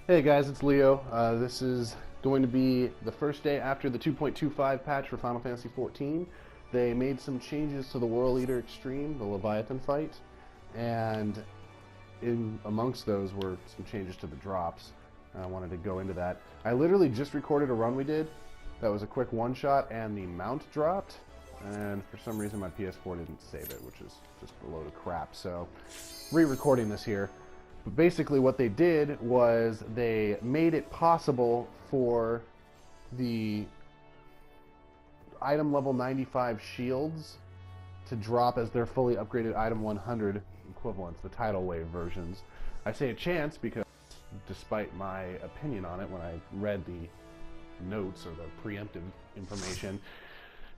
Hey guys, it's Leo. This is going to be the first day after the 2.25 patch for Final Fantasy XIV. They made some changes to the World Eater Extreme, the Leviathan fight, and amongst those were some changes to the drops. I wanted to go into that. I literally just recorded a run we did that was a quick one-shot, and the mount dropped, and for some reason my PS4 didn't save it, which is just a load of crap. So, re-recording this here. But basically what they did was they made it possible for the item level 95 shields to drop as their fully upgraded item 100 equivalents, the tidal wave versions. I say a chance because despite my opinion on it when I read the notes or the preemptive information,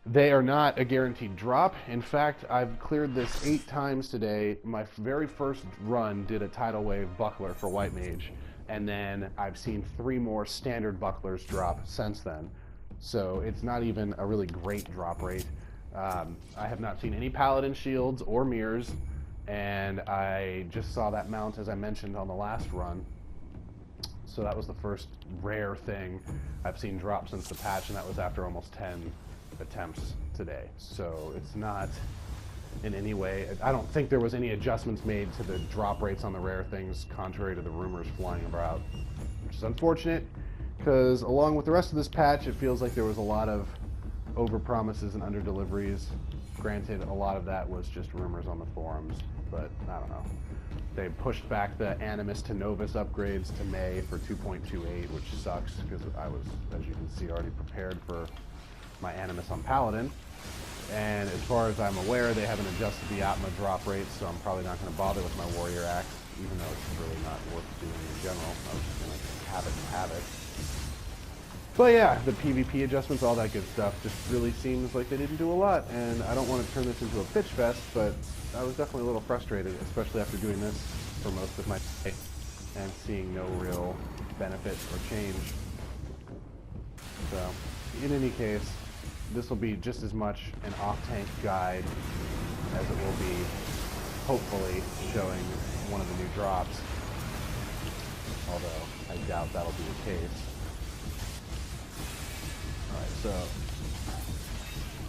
they are not a guaranteed drop. In fact, I've cleared this 8 times today. My very first run did a tidal wave buckler for White Mage, and then I've seen 3 more standard bucklers drop since then. So it's not even a really great drop rate. I have not seen any paladin shields or mirrors, and I just saw that mount as I mentioned on the last run. So that was the first rare thing I've seen drop since the patch, and that was after almost 10 attempts today. So it's not in any way, I don't think there was any adjustments made to the drop rates on the rare things contrary to the rumors flying about, which is unfortunate because along with the rest of this patch it feels like there was a lot of over promises and under deliveries. Granted, a lot of that was just rumors on the forums, but I don't know. They pushed back the Animus to Novus upgrades to May for 2.28, which sucks because I was, as you can see, already prepared for my Animus on Paladin, and as far as I'm aware they haven't adjusted the Atma drop rates, so I'm probably not going to bother with my Warrior Axe, even though it's really not worth doing in general. I was just going to have it. But yeah, the PvP adjustments, all that good stuff, just really seems like they didn't do a lot, and I don't want to turn this into a bitch fest, but I was definitely a little frustrated, especially after doing this for most of my day and seeing no real benefit or change. So, in any case, this will be just as much an Offtank guide as it will be, hopefully, showing one of the new drops. Although, I doubt that'll be the case. Alright, so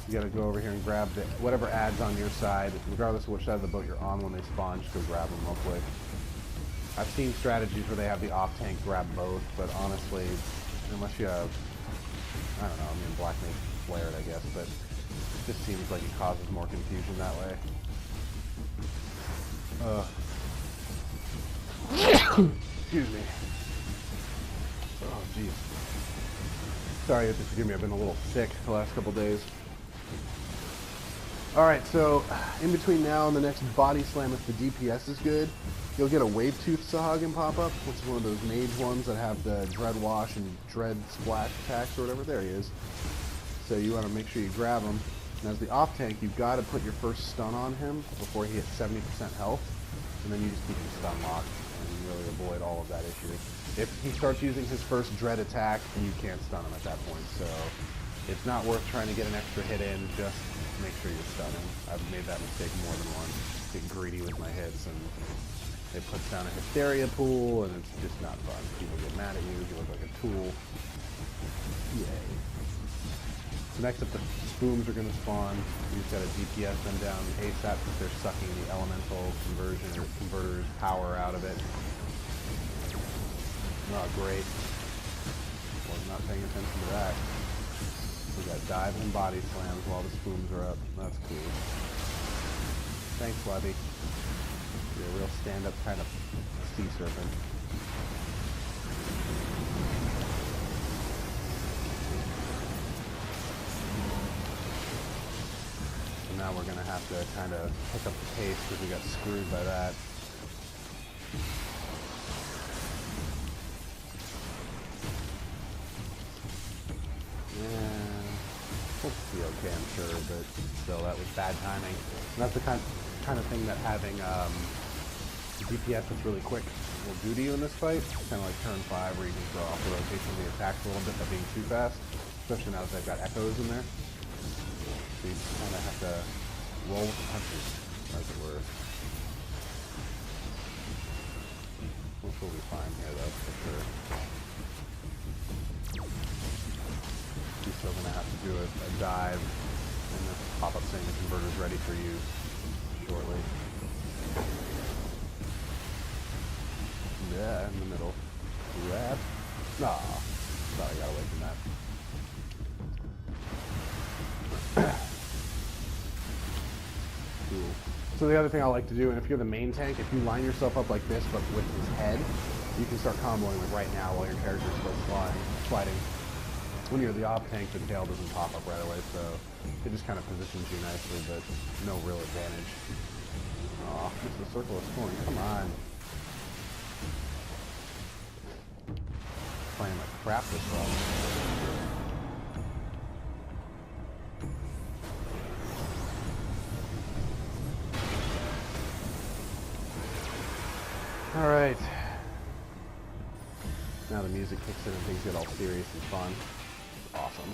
you gotta go over here and grab whatever adds on your side, regardless of which side of the boat you're on when they spawn, just go grab them real quick. I've seen strategies where they have the Offtank grab both, but honestly, unless you have, I don't know, I mean, Black Mage flared, I guess, but it just seems like it causes more confusion that way. Excuse me. Oh, jeez. Sorry, you have to forgive me, I've been a little sick the last couple days. Alright, so in between now and the next body slam, if the DPS is good, you'll get a Wave Tooth Sahagin pop-up, which is one of those mage ones that have the Dread Wash and Dread Splash attacks or whatever. There he is. So you want to make sure you grab him. And as the Offtank, you've got to put your first stun on him before he hits 70% health, and then you just keep him stun locked and really avoid all of that issue. If he starts using his first Dread attack, you can't stun him at that point, so it's not worth trying to get an extra hit in, just make sure you stun him. I've made that mistake more than once. Get greedy with my hits, and it puts down a Hysteria pool, and it's just not fun. People get mad at you, you look like a tool. Yay. So next up, the Spooms are going to spawn. You just got to DPS them down ASAP because they're sucking the elemental conversion or converter's power out of it. Oh, great. Was not paying attention to that. We got dives and body slams while the Spooms are up. That's cool. Thanks, Levy. You're a real stand-up kind of sea serpent. So now we're going to have to kind of pick up the pace because we got screwed by that. We'll be okay, I'm sure, but still, that was bad timing. And that's the kind of thing that having DPS that's really quick will do to you in this fight. Kind of like turn 5 where you can throw off the rotation of the attacks a little bit by being too fast, especially now that they've got echoes in there. So you kind of have to roll with the punches, as it were. We'll be fine here, though, for sure. He's still going to have to do a dive and the pop-up saying the converter's ready for use shortly. Yeah, in the middle. Grab. Nah. Thought I got away from that. Cool. So the other thing I like to do, and if you're the main tank, if you line yourself up like this, but with his head, you can start comboing like right now while your character's still sliding. When you're the off tank, the tail doesn't pop up right away, so it just kind of positions you nicely, but no real advantage. Aw, this is a circle of scoring. Come on. Playing like crap this one. All right. Now the music kicks in and things get all serious and fun. It's awesome.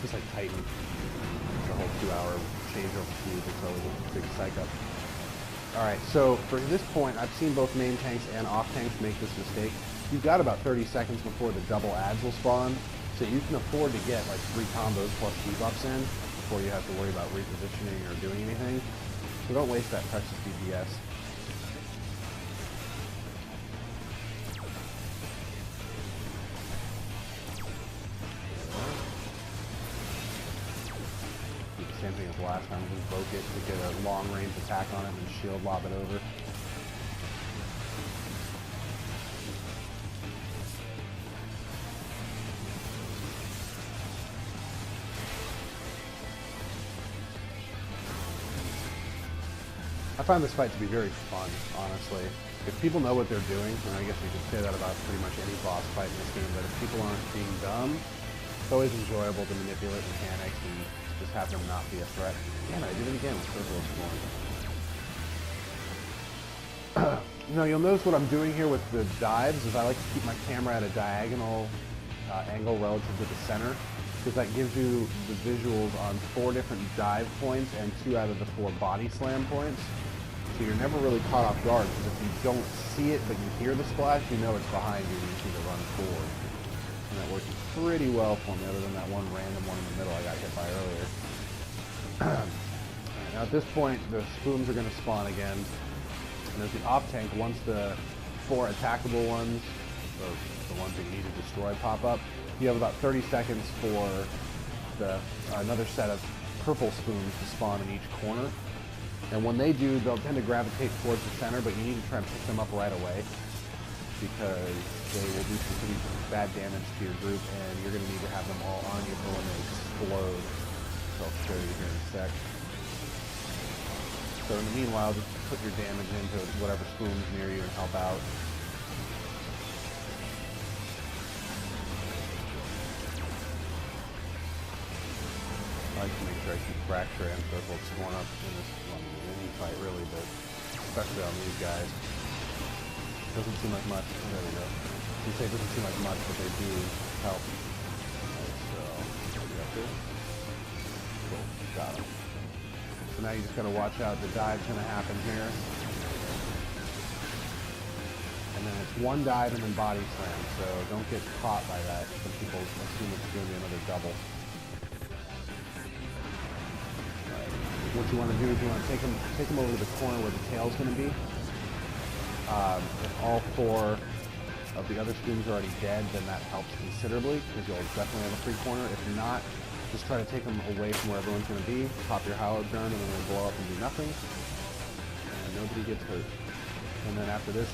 Just like Titan. The whole 2-hour changeover to music, so it was a big psych up. Alright, so for this point, I've seen both main tanks and off tanks make this mistake. You've got about 30 seconds before the double adds will spawn, so you can afford to get like 3 combos plus debuffs in before you have to worry about repositioning or doing anything. So don't waste that precious DPS. Same thing as last time, invoke it to get a long range attack on it and shield lob it over. I find this fight to be very fun, honestly. If people know what they're doing, and I guess you could say that about pretty much any boss fight in this game, but if people aren't being dumb, it's always enjoyable to manipulate mechanics and just have them not be a threat. Damn it, I did it again with circle of scoring. Now you'll notice what I'm doing here with the dives is I like to keep my camera at a diagonal angle relative to the center, because that gives you the visuals on 4 different dive points and 2 out of the 4 body slam points. So you're never really caught off guard, because if you don't see it but you hear the splash, you know it's behind you and you just need to run forward. And that works pretty well for me, other than that one random one in the middle I got hit by earlier. Now at this point, the spoons are going to spawn again. And as the off tank, once the 4 attackable ones, or the ones that you need to destroy, pop up, you have about 30 seconds for another set of purple spoons to spawn in each corner. And when they do, they'll tend to gravitate towards the center, but you need to try and pick them up right away, because they will do some pretty bad damage to your group, and you're going to need to have them all on you for when they explode. So I'll show you here in a sec. So in the meanwhile, just put your damage into whatever spoon's near you and help out. I like to make sure I keep Fracture and Circle scoring up in this one, in any fight really, but especially on these guys. Doesn't seem like much. Oh, there we go. You say it doesn't seem like much, but they do help. Alright, so we got this. Cool, got him. So now you just gotta watch out. The dive's gonna happen here. And then it's one dive and then body slam, so don't get caught by that. Some people assume it's gonna be another double. What you want to do is you want to take them over to the corner where the tail's going to be. If all 4 of the other spoons are already dead, then that helps considerably, because you'll definitely have a free corner. If not, just try to take them away from where everyone's going to be. Pop your Hallowed gun, and then they blow up and do nothing. And nobody gets hurt. And then after this,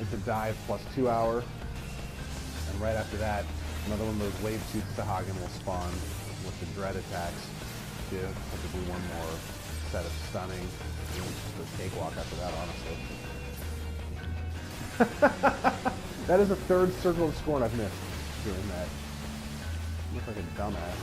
it's a dive plus 2 hour. And right after that, another one of those wave suits Sahagin will spawn with the dread attacks. You have to do one more set of stunning. Just a cakewalk after that, honestly. That is the 3rd circle of scorn I've missed doing that. I look like a dumbass.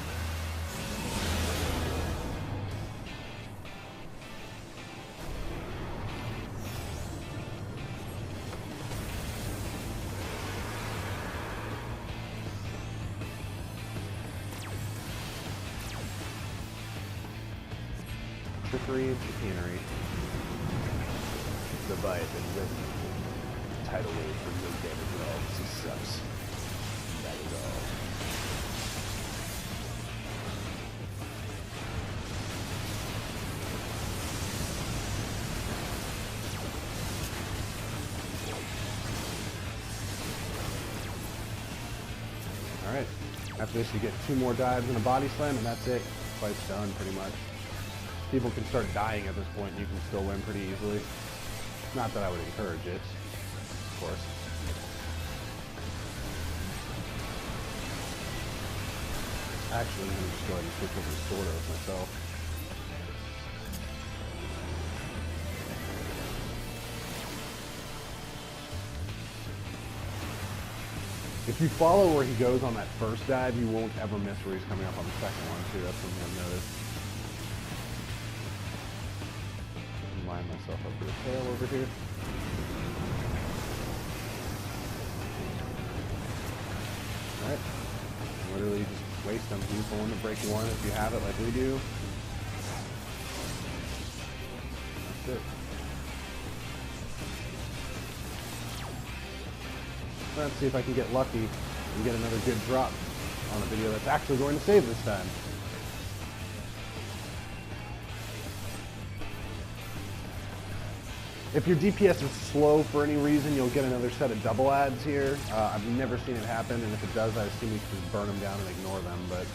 Trickery and chicanery. Leviathan with tidal wave for no damage at all. This sucks. That is all. Alright, after this you get 2 more dives and a body slam, and that's it. Fight's done, pretty much. People can start dying at this point, and you can still win pretty easily. Not that I would encourage it, of course. Actually, I'm going to just go ahead and switch over to Sword Oath myself. If you follow where he goes on that first dive, you won't ever miss where he's coming up on the second one, too. That's something I've noticed. Line myself up to the tail over here. Alright. Literally just waste them. Use the one to break one if you have it like we do. That's it. Let's see if I can get lucky and get another good drop on a video that's actually going to save this time. If your DPS is slow for any reason, you'll get another set of double adds here. I've never seen it happen, and if it does, I assume you can just burn them down and ignore them, but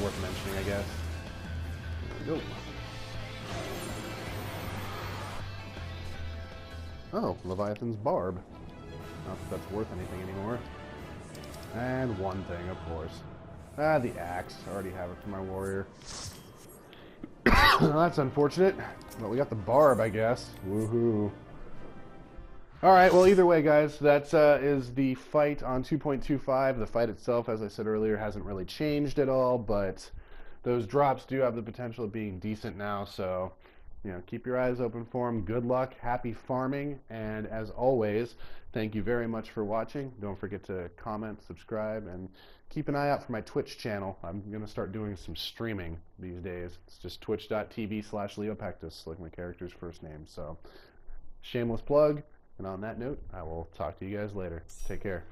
worth mentioning, I guess. There we go. Oh, Leviathan's Barb. Not that that's worth anything anymore. And one thing, of course. The axe. I already have it for my warrior. That's unfortunate. But we got the barb, I guess. Woohoo. Alright, well, either way, guys, that is the fight on 2.25. The fight itself, as I said earlier, hasn't really changed at all, but those drops do have the potential of being decent now, so, you know, keep your eyes open for them. Good luck, happy farming, and as always, thank you very much for watching. Don't forget to comment, subscribe, and keep an eye out for my Twitch channel. I'm going to start doing some streaming these days. It's just twitch.tv/Leopectus, like my character's first name. So, shameless plug. And on that note, I will talk to you guys later. Take care.